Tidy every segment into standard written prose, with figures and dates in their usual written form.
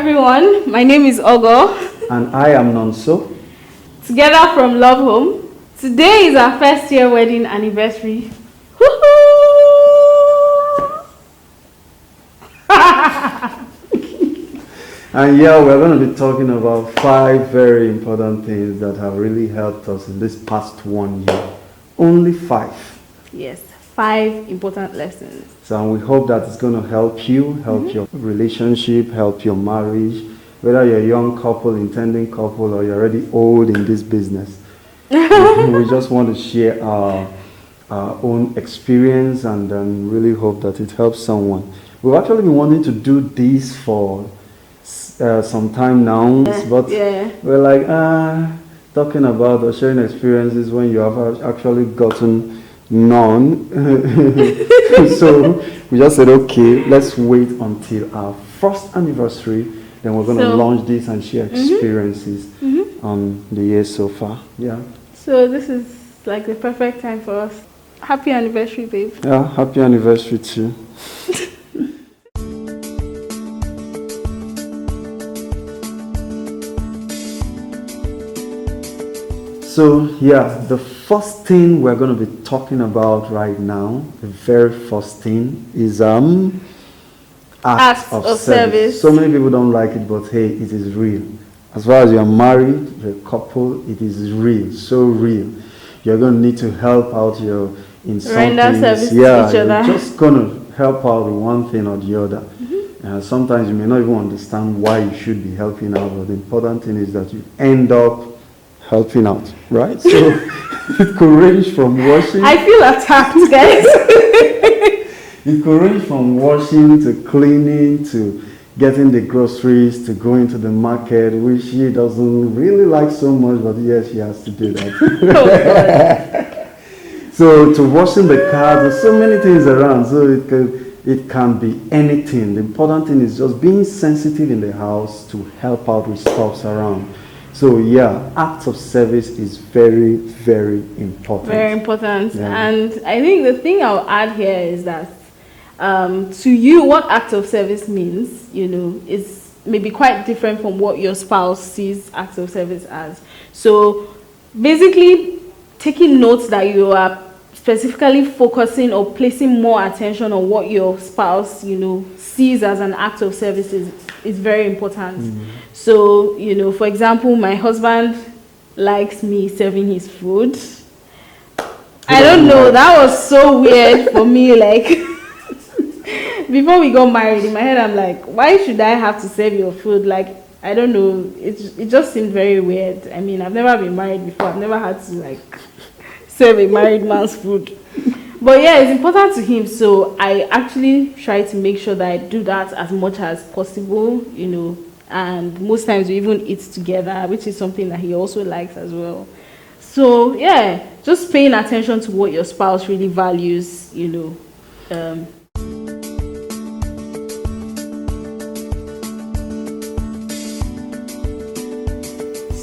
everyone, my name is Ogo. And I am Nonso. Together from Love Home. Today is our first year wedding anniversary. And yeah, we're going to be talking about 5 very important things that have really helped us in this past 1 year. Only 5. Yes, 5 important lessons. So we hope that it's going to help you, help your relationship, help your marriage, whether you're a young couple, intending couple, or you're already old in this business. We just want to share our own experience and really hope that it helps someone. We've actually been wanting to do this for some time now, but we're like, talking about or sharing experiences when you have actually gotten none. So we just said, okay, let's wait until our first anniversary, then we're going to launch this and share experiences on the year so far. Yeah. So this is like the perfect time for us. Happy anniversary, babe. Yeah, happy anniversary too. So yeah, the first thing we're going to be talking about right now, the very first thing is acts of service. So many people don't like it, but hey, it is real. As far as you're married, you're a couple, it is real, so real. You're going to need to help out in some render things. Service to each other. You're just going to help out with one thing or the other. Sometimes you may not even understand why you should be helping out, but the important thing is that you end up helping out, right? So it could range from washing. I feel attacked, guys. It could range from washing to cleaning to getting the groceries to going to the market, which she doesn't really like so much, but yes, she has to do that. So to washing the car, there's so many things around, so it can be anything. The important thing is just being sensitive in the house to help out with stuffs around. So yeah, acts of service is very, very important. Very important. Yeah. And I think the thing I'll add here is that to you, what act of service means, is maybe quite different from what your spouse sees acts of service as. So basically, taking notes that you are specifically focusing or placing more attention on what your spouse, sees as an act of service is very important. So, for example, my husband likes me serving his food. I don't know, that was so weird for me, like, before we got married, in my head, I'm like, why should I have to serve your food? Like, I don't know, it just seemed very weird. I mean, I've never been married before. I've never had to, like, serve a married man's food. But yeah, it's important to him, so I actually try to make sure that I do that as much as possible, and most times we even eat together, which is something that he also likes as well. So yeah, just paying attention to what your spouse really values,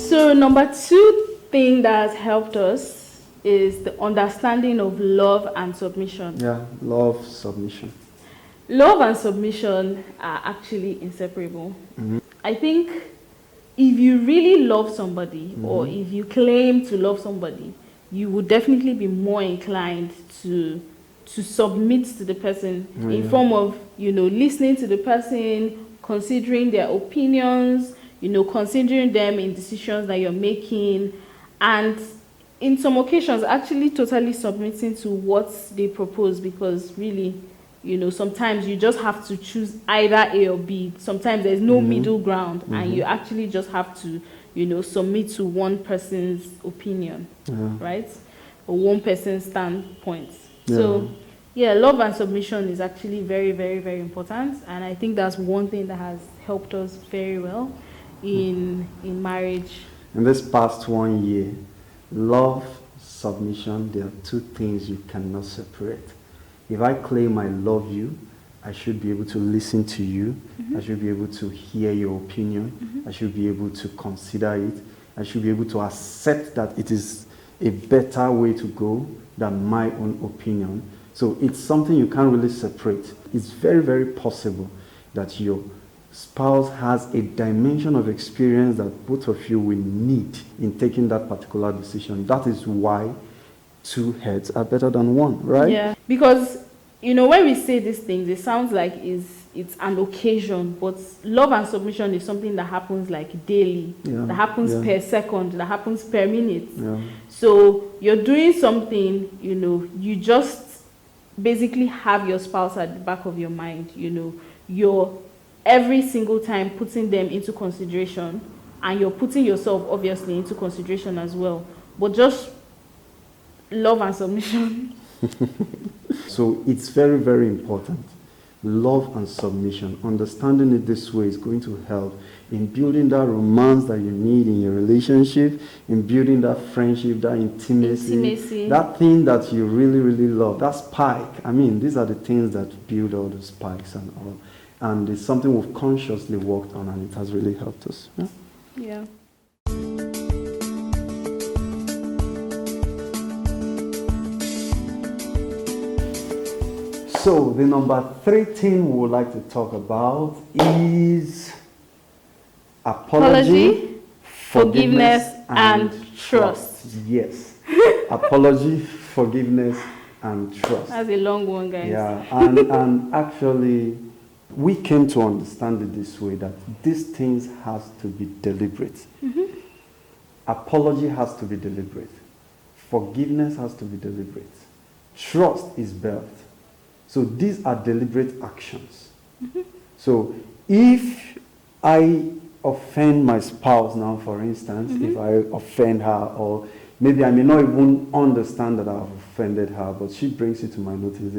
So number 2 thing that has helped us is the understanding of love and submission. Yeah, love, submission. Love and submission are actually inseparable. I think if you really love somebody or if you claim to love somebody, you would definitely be more inclined to submit to the person in form of, listening to the person, considering their opinions, considering them in decisions that you're making, and in some occasions actually totally submitting to what they propose, because really, sometimes you just have to choose either A or B. Sometimes there's no middle ground, and you actually just have to, submit to one person's opinion, right? Or one person's standpoint. So, yeah, love and submission is actually very, very, very important, and I think that's one thing that has helped us very well in marriage. In this past 1 year, love, submission, there are 2 things you cannot separate. If I claim I love you, I should be able to listen to you. I should be able to hear your opinion. I should be able to consider it. I should be able to accept that it is a better way to go than my own opinion. So it's something you can't really separate. It's very, very possible that your spouse has a dimension of experience that both of you will need in taking that particular decision. That is why two heads are better than one, right? Yeah, because when we say these things, it sounds like it's an occasion, but love and submission is something that happens like daily, that happens per second, that happens per minute. So you're doing something, you just basically have your spouse at the back of your mind. You're every single time putting them into consideration, and you're putting yourself obviously into consideration as well, but just love and submission. So it's very, very important. Love and submission. Understanding it this way is going to help in building that romance that you need in your relationship, in building that friendship, that intimacy, that thing that you really, really love, that spike. I mean, these are the things that build all the spikes and all. And it's something we've consciously worked on, and it has really helped us. Yeah. So the number 3 thing we would like to talk about is apology, forgiveness, and trust. Yes. Apology, forgiveness, and trust. That's a long one, guys. Yeah, and actually, we came to understand it this way, that these things has to be deliberate. Apology has to be deliberate. Forgiveness has to be deliberate. Trust is birthed. So these are deliberate actions. So if I offend my spouse now, for instance, if I offend her, or maybe I may not even understand that I've offended her, but she brings it to my notice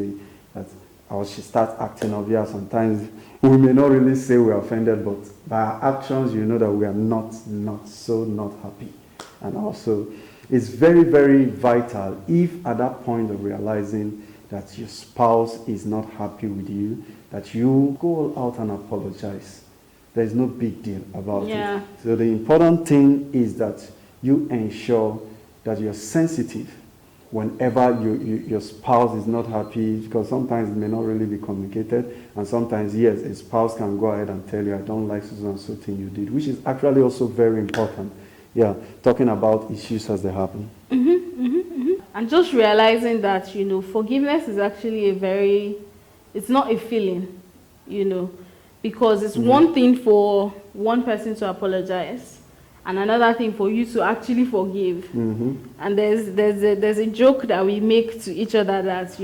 that or she starts acting obvious. Sometimes we may not really say we're offended, but by our actions, that we are not happy. And also, it's very, very vital if at that point of realizing that your spouse is not happy with you, that you go out and apologize. There's no big deal about it. So the important thing is that you ensure that you're sensitive whenever your spouse is not happy, because sometimes it may not really be communicated, and sometimes, yes, a spouse can go ahead and tell you, I don't like so and so thing you did, which is actually also very important. Yeah, talking about issues as they happen. And just realizing that, forgiveness is actually it's not a feeling, because it's one thing for one person to apologize and another thing for you to actually forgive. And there's a joke that we make to each other that,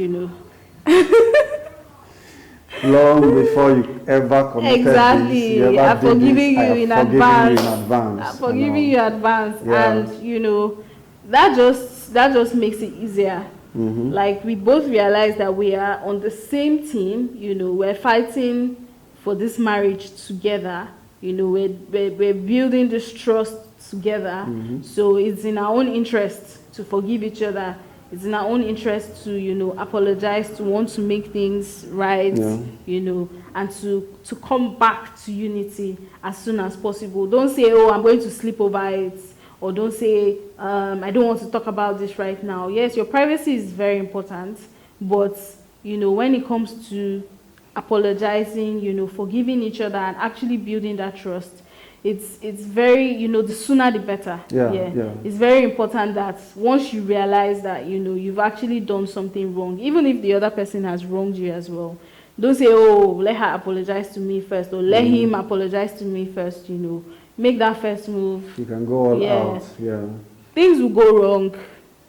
long before you ever committed this, I'm forgiving you in advance. I'm forgiving you in advance. And, that just makes it easier. Like, we both realize that we are on the same team, we're fighting for this marriage together, we're building this trust together. So it's in our own interest to forgive each other. It's in our own interest to, apologize, to want to make things right, and to come back to unity as soon as possible. Don't say, oh, I'm going to sleep over it. Or don't say, I don't want to talk about this right now. Yes, your privacy is very important. But, when it comes to apologizing, forgiving each other and actually building that trust, it's very, the sooner the better. It's very important that once you realize that, you've actually done something wrong, even if the other person has wronged you as well. Don't say, oh, let her apologize to me first, or let him apologize to me first, Make that first move. You can go all out. Things will go wrong.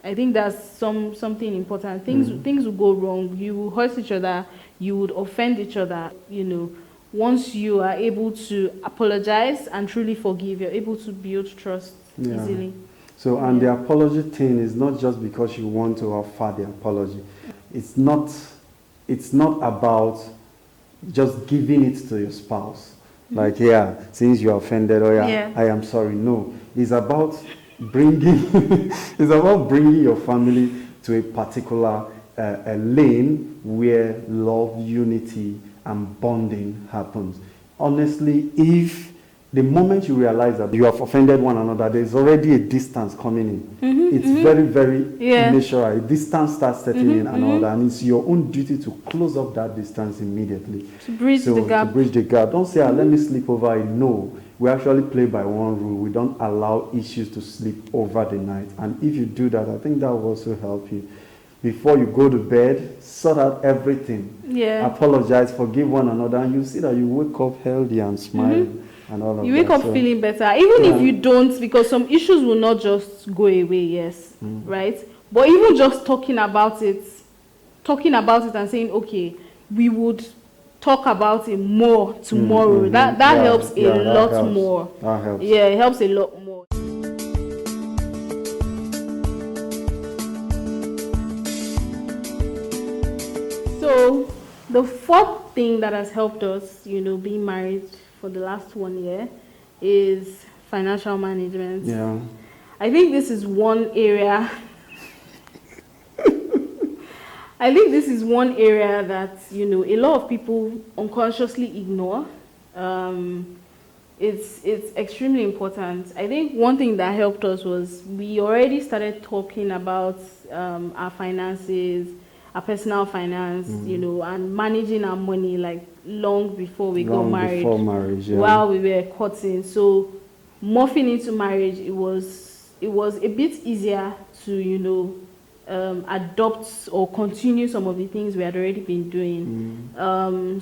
I think that's something important. Things will go wrong. You will hurt each other. You would offend each other. Once you are able to apologize and truly forgive, you're able to build trust easily. So, and the apology thing is not just because you want to offer the apology. It's not about just giving it to your spouse. Like, since you're offended, I am sorry. No, it's about bringing your family to a particular a lane where love, unity, and bonding happens. Honestly, if the moment you realize that you have offended one another, there's already a distance coming in. It's very, very natural. A distance starts setting in and all that, and it's your own duty to close up that distance immediately. To bridge the gap. To bridge the gap. Don't say, let me sleep over it. No. We actually play by one rule. We don't allow issues to sleep over the night. And if you do that, I think that will also help you. Before you go to bed, sort out everything. Yeah. Apologize, forgive one another, and you see that you wake up healthy and smiling. And all of you wake that. up feeling better, even if you don't, because some issues will not just go away, yes, right? But even just talking about it and saying, okay, we would talk about it more tomorrow. That helps a lot more. That helps. Yeah, it helps a lot more. So the fourth thing that has helped us, being married for the last 1 year is financial management. Yeah. I think this is one area that, a lot of people unconsciously ignore. It's extremely important. I think one thing that helped us was we already started talking about our finances, our personal finance, and managing our money like long before we got married. Before marriage, yeah. While we were courting. So morphing into marriage, it was a bit easier to, adopt or continue some of the things we had already been doing.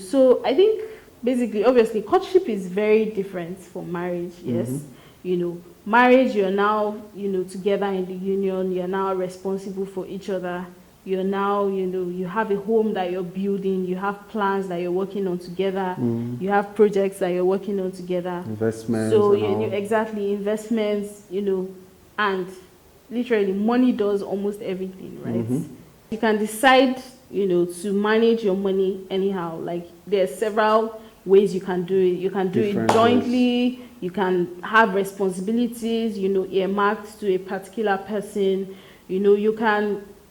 So I think basically, obviously, courtship is very different from marriage, yes. Marriage, you're now, together in the union, you're now responsible for each other. You're now, you have a home that you're building, you have plans that you're working on together, you have projects that you're working on together. Investments. So, exactly, investments, and literally money does almost everything, right? You can decide, to manage your money anyhow. Like, there's several ways you can do it. You can do it jointly, you can have responsibilities, earmarked to a particular person,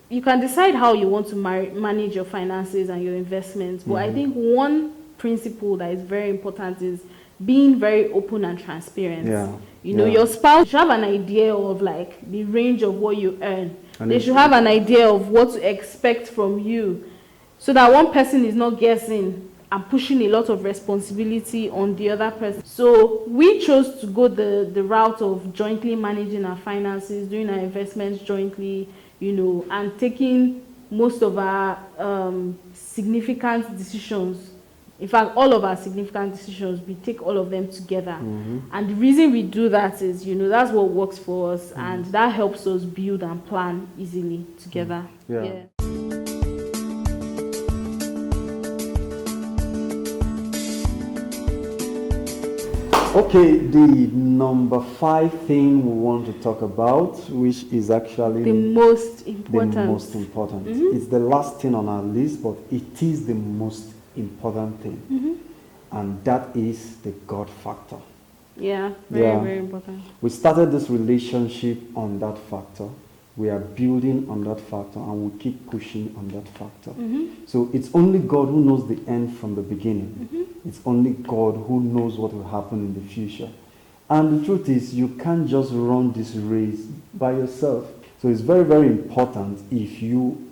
you can decide how you want to manage your finances and your investments. But I think one principle that is very important is being very open and transparent. Your spouse should have an idea of like the range of what you earn. And they should have an idea of what to expect from you, so that one person is not guessing and pushing a lot of responsibility on the other person. So we chose to go the route of jointly managing our finances, doing our investments jointly, and taking most of our significant decisions. In fact, all of our significant decisions, we take all of them together. And the reason we do that is, that's what works for us, and that helps us build and plan easily together. Yeah. Okay, the number 5 thing we want to talk about, which is actually the most important. It's the last thing on our list, but it is the most important thing. And that is the God factor. Yeah, very important. We started this relationship on that factor. We are building on that factor, and we keep pushing on that factor. So it's only God who knows the end from the beginning. It's only God who knows what will happen in the future. And the truth is, you can't just run this race by yourself. So it's very, very important if you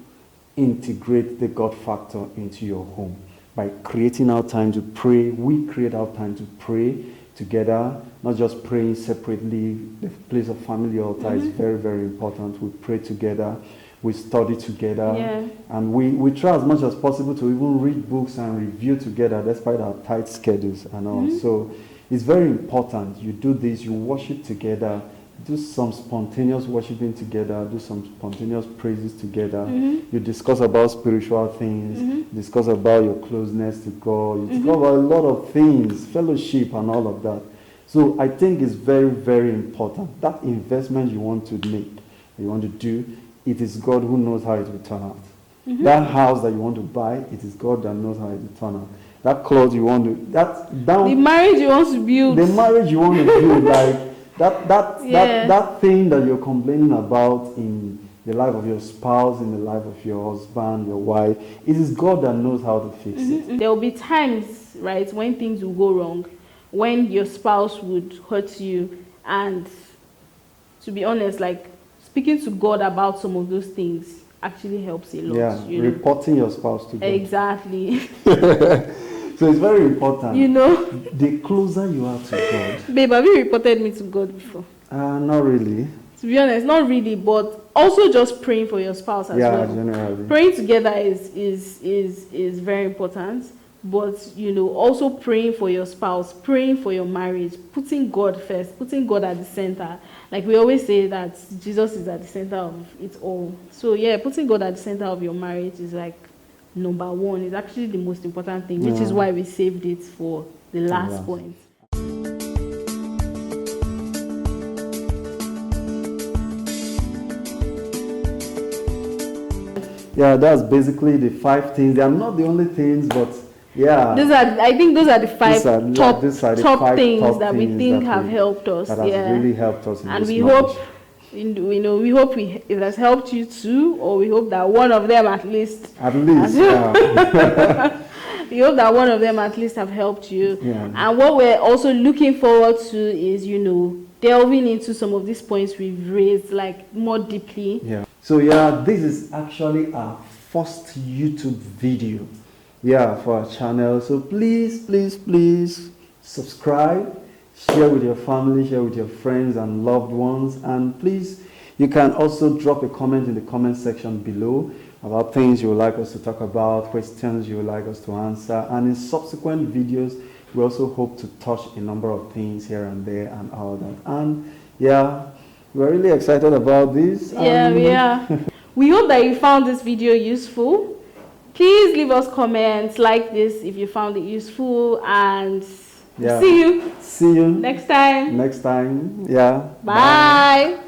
integrate the God factor into your home by creating our time to pray. We create our time to pray together, not just praying separately. The place of family altar is very, very important. We pray together, we study together, and we try as much as possible to even read books and review together despite our tight schedules and all. So it's very important. You do this, you worship together, do some spontaneous worshiping together, do some spontaneous praises together. You discuss about spiritual things, discuss about your closeness to God, you talk about a lot of things, fellowship and all of that. So I think it's very, very important. That investment you want to make, you want to do, it is God who knows how it will turn out. That house that you want to buy, it is God that knows how it will turn out. That clothes you want to, the marriage you want to build. The marriage you want to build, like that thing that you're complaining about in the life of your spouse, in the life of your husband, your wife, it is God that knows how to fix it. There will be times, right, when things will go wrong, when your spouse would hurt you, and to be honest, like speaking to God about some of those things actually helps a lot. Yeah, you know. reporting your spouse to God. Exactly. So it's very important. You know, The closer you are to God. babe, have you reported me to God before? Not really. To be honest, not really, but also just praying for your spouse as Yeah, well. generally. Praying together is very important, but you know, also praying for your spouse, praying for your marriage, putting God first, putting God at the center. Like we always say that Jesus is at the center of it all. So yeah, putting God at the center of your marriage is like number one. It's actually the most important thing, which is why we saved it for the last point. Yeah, that's basically the 5 things. They are not the only things, but yeah. I think those are the five top five things top that we things think that have helped us. That has really helped us in and this we knowledge. hope, we hope it has helped you too, or we hope that one of them at least. At least, yeah. We hope that one of them at least have helped you. Yeah. And what we're also looking forward to is, delving into some of these points we've raised, like more deeply. Yeah. So yeah, this is actually our first YouTube video, yeah, for our channel. So please, please, please subscribe, share with your family, share with your friends and loved ones, and please, you can also drop a comment in the comment section below about things you would like us to talk about, questions you would like us to answer, and in subsequent videos we also hope to touch a number of things here and there and all that. And yeah, we're really excited about this. Yeah, we are. We hope that you found this video useful. Please leave us comments, like this if you found it useful, and yeah. see you next time. Next time. Yeah. Bye.